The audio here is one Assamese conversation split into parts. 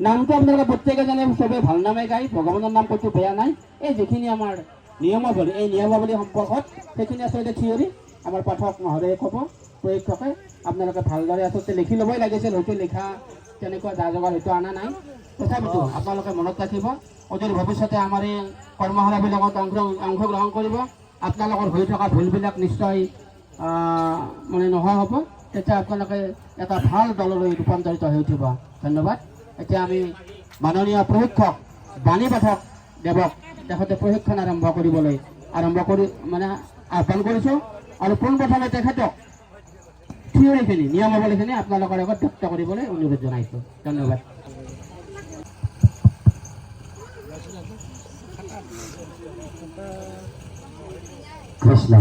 নামটো আপোনালোকে প্ৰত্যেকে জানে, চবে ভাল নামে গায়, ভগৱানৰ নাম ক'তো বেয়া নাই। এই যিখিনি আমাৰ নিয়মাৱলী, এই নিয়মাৱলী সম্পৰ্কত সেইখিনি আচলতে থিয়ৰী আমাৰ পাঠক মহোদয়ে ক'ব, পৰীক্ষকে আপোনালোকে ভালদৰে আচলতে লিখি ল'বই লাগিছিল, হয়তো লিখা তেনেকুৱা যা যোগাৰ হয়তো অনা নাই। তথাপিতো আপোনালোকে মনত ৰাখিব, অদূৰ ভৱিষ্যতে আমাৰ এই কৰ্মশালাবিলাকত অংশগ্ৰহণ কৰিব। আপোনালোকৰ হৈ থকা ভুলবিলাক নিশ্চয় মানে নোহোৱা হ'ব, তেতিয়া আপোনালোকে এটা ভাল দললৈ ৰূপান্তৰিত হৈ উঠিব। ধন্যবাদ। এতিয়া আমি মাননীয় প্ৰশিক্ষক বাণী পাঠক দেৱক তেখেতে প্ৰশিক্ষণ আৰম্ভ আহ্বান কৰিছোঁ, আৰু পোনপ্ৰথমে তেখেতক থিয়ৰীখিনি নিয়মাৱলীখিনি আপোনালোকৰ আগত ব্যক্ত কৰিবলৈ অনুৰোধ জনাইছোঁ। ধন্যবাদ। কৃষ্ণ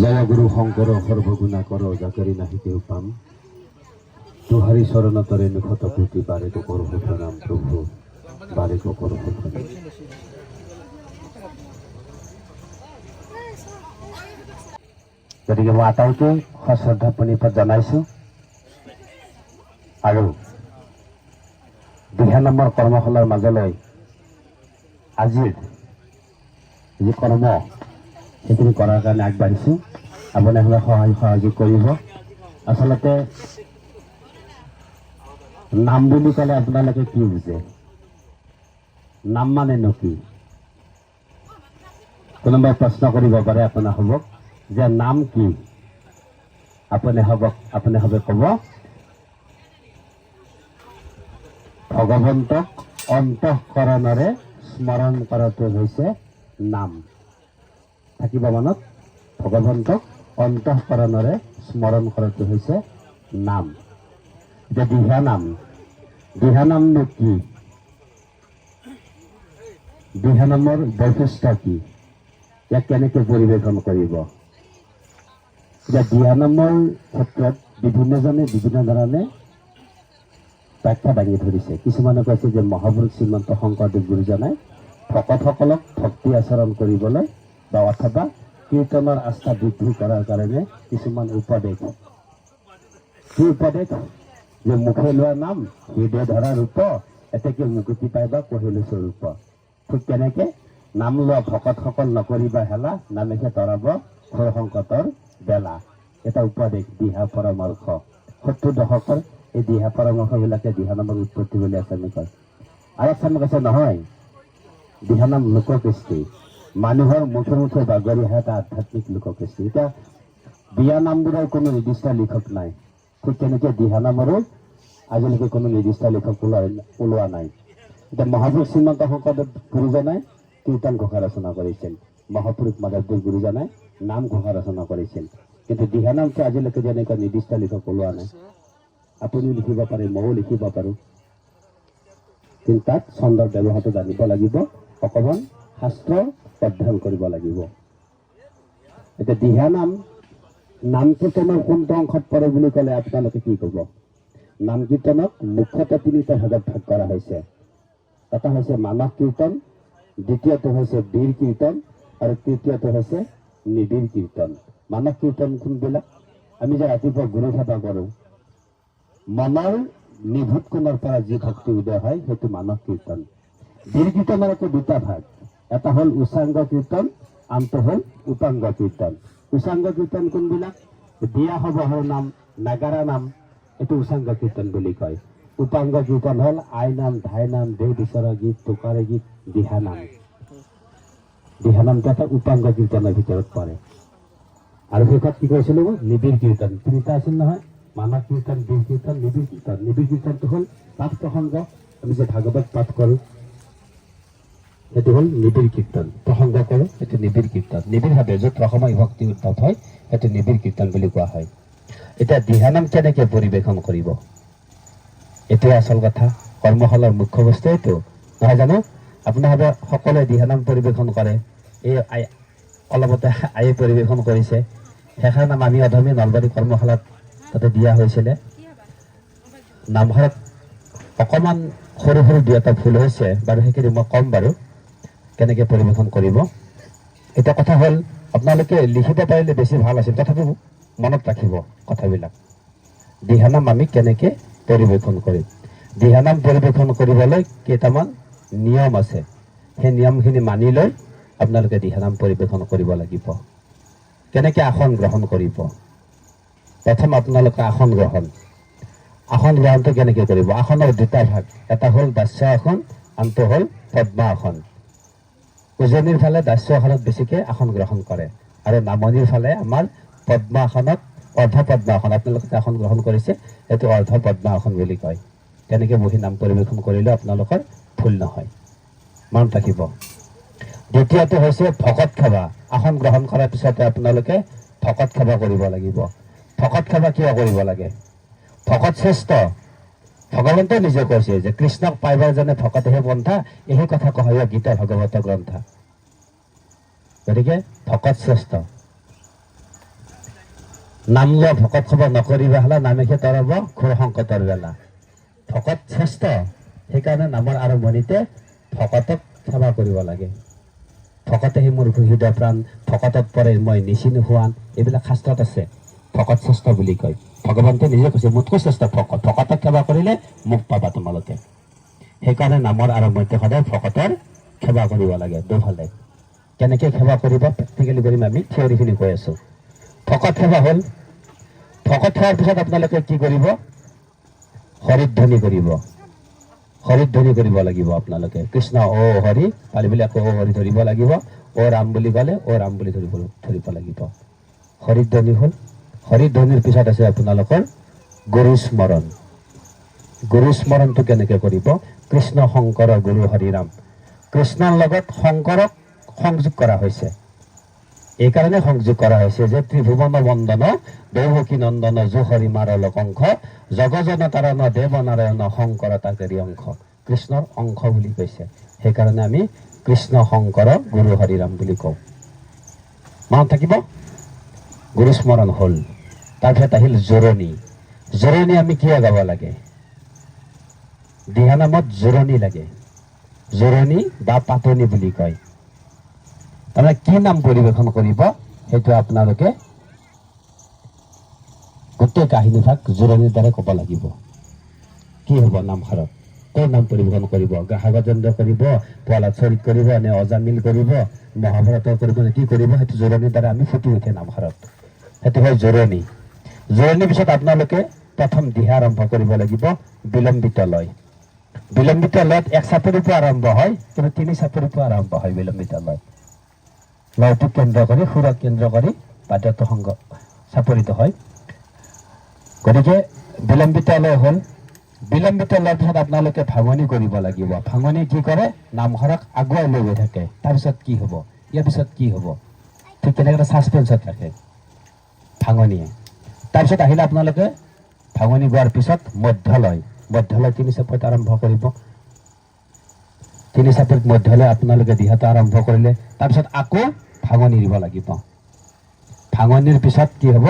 জয় গুৰু শঙ্কৰ সৰ্বগুণা কৰ জাকৰি নাহি কেউ পাম তোহাৰি শৰণতৰে নিখত পুতি বাৰে কৰ নাম প্ৰভু বাৰে কৰ গতিকে মই আটাইকে সশ্ৰদ্ধা প্ৰণিপাত জনাইছো। আৰু 2 নম্বৰ কৰ্মশালাৰ মাজলৈ আজিৰ যি কৰ্ম সেইখিনি কৰাৰ কাৰণে আগবাঢ়িছো। আপোনালোকে সহযোগ কৰিব। আচলতে নাম বুলি ক'লে আপোনালোকে কি বুজে? নাম মানেনো কি? কোনোবাই প্ৰশ্ন কৰিব পাৰে আপোনাসবক যে নাম কি? আপুনি ক'ব ভগৱন্তক অন্তঃকৰণৰে স্মৰণ কৰাটো হৈছে নাম। থাকিব মনত, ভগৱন্তক অন্তঃকৰণৰে স্মৰণ কৰাটো হৈছে নাম। এতিয়া দিহানামনো কি? দিহানামৰ বৈশিষ্ট্য কি? ইয়াক কেনেকৈ পৰিৱেশন কৰিব? এতিয়া দিহানামৰ ক্ষেত্ৰত বিভিন্নজনে বিভিন্ন ধৰণে ব্যাখ্যা দাঙি ধৰিছে। কিছুমানে কৈছে যে মহাপুৰুষ শ্ৰীমন্ত শংকৰদেৱ গুৰুজনাই ভকতসকলক ভক্তি আচৰণ কৰিবলৈ বা অথবা কীৰ্তনৰ আস্থা বৃদ্ধি কৰাৰ কাৰণে কিছুমান উপদেশ। কি উপদেশ? যে মুখে লোৱা নাম হৃদয় ধৰা ৰূপ এতেকে মুকুতি পাইবা কহিলো স্বৰূপ। ঠিক তেনেকে নাম লোৱা ভকতসকল নকৰিবা হেলা নামেহে তৰাব ঘোৰ সংকটৰ বেলা। এটা উপদেশ, দিহা পৰামৰ্শ। 70 দশকৰ এই দিহা পৰামৰ্শবিলাকে দিহানামৰ উৎপত্তি বুলি আচামে কয়। আৰু আচামে কৈছে নহয়, দিহানাম লোককৃষ্টি, মানুহৰ মুখে মুখে বাগৰি অহা এটা আধ্যাত্মিক লোককৃষ্টি। এতিয়া বিয়া নামবোৰৰ কোনো নিৰ্দিষ্ট লিখক নাই, ঠিক তেনেকে দিহানামৰো আজিলৈকে কোনো নিৰ্দিষ্ট লিখক ওলোৱা নাই। এতিয়া মহাপুৰুষ শ্ৰীমন্ত শংকৰদেৱ গুৰুজনাই কীৰ্তন ঘোষা ৰচনা কৰিছিল, মহাপুৰুষ মাধৱদেৱ গুৰুজনাই নাম ঘোষা ৰচনা কৰিছিল। কিন্তু দিহানামটো আজিলৈকে যেনেকুৱা নিৰ্দিষ্ট লিখক ওলোৱা নাই। আপুনিও লিখিব পাৰে, ময়ো লিখিব পাৰোঁ, কিন্তু তাত ছন্দৰ ব্যৱহাৰটো জানিব লাগিব, অকণমান শাস্ত্ৰ অধ্যয়ন কৰিব লাগিব। এতিয়া দিহানাম নাম কীৰ্তনৰ কোনটো অংশত পৰে বুলি ক'লে আপোনালোকে কি ক'ব? নাম কীৰ্তনক মুখ্যতঃ 3টা ভাগত ভাগ কৰা হৈছে। এটা হৈছে মানস কীৰ্তন, দ্বিতীয়টো হৈছে বীৰ কীৰ্তন, আৰু তৃতীয়টো হৈছে নিবিড় কীৰ্তন। মানস কীৰ্তন কোনবিলাক? আমি যে ৰাতিপুৱা গুৰু সেৱা কৰোঁ, মনৰ নিভূত কোণৰ পৰা যি ভক্তি উদয় হয় সেইটো মানস কীৰ্তন। বীৰ কীৰ্তনৰ আকৌ 2টা ভাগ, এটা হ'ল উচ্চাংগ কীৰ্তন, আনটো হ'ল উপাংগ কীৰ্তন। উচ্চাংগ কীৰ্তন কোনবিলাক? বিয়া সবাহৰ নাম, নাগাৰা নাম, এইটো উচ্চাংগ কীৰ্তন বুলি কয়। উপাংগ কীৰ্তন হ'ল আই নাম, ধাই নাম, দেহ বিচৰা গীত, টোকাৰে গীত, দিহানাম। দিহানামটো এটা উপাংগ কীৰ্তনৰ ভিতৰত পৰে। আৰু শেষত কি কৈছিলো মই? নিবিড় কীৰ্তন। 3টা আছিল নহয়, মানস কীৰ্তন, বীৰ কীৰ্তন, নিবিড় কীৰ্তন। নিবিড় কীৰ্তনটো হ'ল পাঠ প্ৰসংগ, আমি যে ভাগৱত পাঠ কৰোঁ সেইটো হ'ল নিবিড় কীৰ্তন। প্ৰসংগ কৰোঁ সেইটো নিবিড় কীৰ্তন। নিবিড়ভাৱে য'ত ৰসময় ভক্তি উদ্ভৱ হয় সেইটো নিবিড় কীৰ্তন বুলি কোৱা হয়। এতিয়া দিহানাম কেনেকে পৰিৱেশন কৰিব, এইটোৱে আচল কথা। কৰ্মশালাৰ মুখ্য বস্তু এইটো নহয় জানো? আপোনালোকে সকলোৱে দিহানাম পৰিৱেশন কৰে। এই অলপতে আয়ে পৰিৱেশন কৰিছে। সেইষাৰ নাম আমি অধমী নলবাৰী কৰ্মশালাত তাতে দিয়া হৈছিলে। নামঘৰত অকণমান সৰু সৰু 2-এটা ভুল হৈছে বাৰু, সেইখিনি মই ক'ম বাৰু কেনেকৈ পৰিৱেশন কৰিব। এটা কথা হ'ল আপোনালোকে লিখিব পাৰিলে বেছি ভাল আছিল, তথাপিও মনত ৰাখিব কথাবিলাক। দিহানাম আমি কেনেকে পৰিৱেশন কৰিম। দিহানাম পৰিৱেশন কৰিবলৈ কেইটামান নিয়ম আছে, সেই নিয়মখিনি মানি লৈ আপোনালোকে দিহানাম পৰিৱেশন কৰিব লাগিব। কেনেকে আসন গ্ৰহণ কৰিব, প্ৰথম আপোনালোকে আসন গ্ৰহণটো কেনেকে কৰিব। আসনৰ দুটা ভাগ, এটা হ'ল দাস্য আসন, আনটো হ'ল পদ্মা আসন। উজনিৰ ফালে দাস্য আসনত বেছিকে আসন গ্ৰহণ কৰে আৰু নামনিৰ ফালে আমাৰ পদ্মা আসনত অৰ্ধ পদ্মা আসন, আপোনালোকে আসন গ্ৰহণ কৰিছে এইটো অৰ্ধ পদ্মা আসন বুলি কয়। তেনেকে বহি নাম পৰিৱেশন কৰিলে আপোনালোকৰ ভুল নহয়, মনত ৰাখিব। দ্বিতীয়টো হৈছে ভকত খাবা। আসন গ্ৰহণ কৰাৰ পিছতে আপোনালোকে ভকত খাবা কৰিব লাগিব। ভকত খাবা কিয় কৰিব লাগে? ভকত শ্ৰেষ্ঠ, ভগৱন্তই নিজে কৈছে যে কৃষ্ণক পাইবাৰ যেনে ভকতেহে পন্থা, এই কথা কয় গীতা ভাগৱত গ্ৰন্থা। গতিকে ভকত শ্ৰেষ্ঠ। নাম লোৱা ভকত খাবা নকৰিবা হলা, নামেহে তৰাব ঘোৰ সংকটৰ বেলা। ভকত শ্ৰেষ্ঠ, সেইকাৰণে নামৰ আৰম্ভণিতে ভকতক সেৱা কৰিব লাগে। ভকতেহে মোৰ হৃদয় প্ৰাণ, ভকতত পৰে মই নিচিনো হোৱান, এইবিলাক শাস্ত্ৰত আছে। ভকত শ্ৰেষ্ঠ বুলি কয়, ভগৱন্তই নিজে কৈছে মোতকৈ শ্ৰেষ্ঠ ভকত, ভকতক সেৱা কৰিলে মোক পাবা তোমালোকে। সেইকাৰণে নামৰ আৰম্ভণিতে সদায় ভকতৰ সেৱা কৰিব লাগে দুফালে। কেনেকে সেৱা কৰিব প্ৰেক্টিকেলি কৰিম, আমি থিয়ৰিখিনি কৈ আছো। ভকত সেৱা হ'ল, ভকত সেৱাৰ পিছত আপোনালোকে কি কৰিব? হৰিধ্বনি কৰিব। হৰিধ্বনি কৰিব লাগিব আপোনালোকে। কৃষ্ণ অ হৰি পালি বুলি আকৌ অ হৰি ধৰিব লাগিব। অ ৰাম বুলি ক'লে অ ৰাম বুলি ধৰিব লাগিব। হৰিধ্বনি হ'ল। হৰিধ্বনিৰ পিছত আছে আপোনালোকৰ গুৰু স্মৰণ। গুৰু স্মৰণটো কেনেকে কৰিব? কৃষ্ণ শংকৰ গুৰু হৰিৰাম। কৃষ্ণৰ লগত শংকৰক সংযোগ কৰা হৈছে। এইকাৰণে সংযোগ কৰা হৈছে যে ত্ৰিভুৱন বন্দন দেৱকী নন্দন জু হৰি মাৰ লকংশ জগজন তাৰণ দেৱ নাৰায়ণ শংকৰ তাকেৰি অংশ। কৃষ্ণৰ অংশ বুলি কৈছে, সেইকাৰণে আমি কৃষ্ণ শংকৰ গুৰু হৰিৰাম বুলি কওঁ। মনত থাকিব। গুৰু স্মৰণ হ'ল। তাৰপিছত আহিল জোৰণি। জোৰণি আমি কিয় গাব লাগে? দিহানামত জোৰণি লাগে। জোৰণি বা পাতনি বুলি কয়। তাৰমানে কি নাম পৰিৱেশন কৰিব সেইটো আপোনালোকে গোটেই কাহিনীভাগ জোৰণিৰ দ্বাৰা ক'ব লাগিব। কি হ'ব নামঘৰত? ক'ৰ নাম পৰিৱেশন কৰিব? গাহাগজেন্দ্ৰ কৰিব, প্ৰহ্লাদ চৰিত কৰিব, নে অজামিল কৰিব, মহাভাৰত কৰিব, নে কি কৰিব? সেইটো জোৰণিৰ দ্বাৰা আমি ফুটি উঠে নামঘৰত। সেইটো হয় জোৰণি। জোৰণিৰ পিছত আপোনালোকে প্ৰথম দিহা আৰম্ভ কৰিব লাগিব বিলম্বিত লয়। বিলম্বিত লয়ত এক চাপৰিৰ পৰা আৰম্ভ হয়, কিন্তু 3 চাপৰিৰ পৰা আৰম্ভ হয় বিলম্বিত লয়। লয়টোক কেন্দ্ৰ কৰি, সুৰক কেন্দ্ৰ কৰি বাদ্যটো সংগ চাপৰিত হয়। গতিকে বিলম্বিত লয় হ'ল। বিলম্বিত লয়ৰ পিছত আপোনালোকে ভাঙনি কৰিব লাগিব। ভাঙনি কি কৰে? নামঘৰক আগুৱাই লৈ গৈ থাকে। তাৰপিছত কি হ'ব, ইয়াৰ পিছত কি হ'ব, ঠিক তেনেকৈ ছাছপেন্সত ৰাখে ভাঙনিয়ে। তাৰপিছত আহিলে আপোনালোকে ভাঙনি গোৱাৰ পিছত মধ্যলয়। মধ্যলয় 3 চাপত আৰম্ভ কৰিব। 3 চাপত মধ্যলয় আপোনালোকে দিহাটো আৰম্ভ কৰিলে, তাৰপিছত আকৌ ভাঙনি দিব লাগিব। ভাঙনিৰ পিছত কি হ'ব?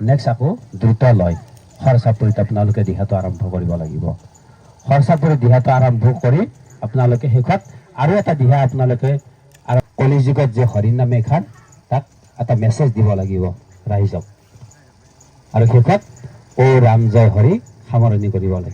নেক্সট আকৌ দ্ৰুত লয়। হৰ চাপৰিত আপোনালোকে দিহাটো আৰম্ভ কৰিব লাগিব। হৰ চাপৰিত দিহাটো আৰম্ভ কৰি আপোনালোকে শেষত আৰু এটা দিহা আপোনালোকে আৰু কলিযুগত যে হৰিনামে খান তাত এটা মেছেজ দিব লাগিব ৰাইজক। আৰু শেষত অ ৰাম জয় হৰি সামৰণি কৰিব লাগিব।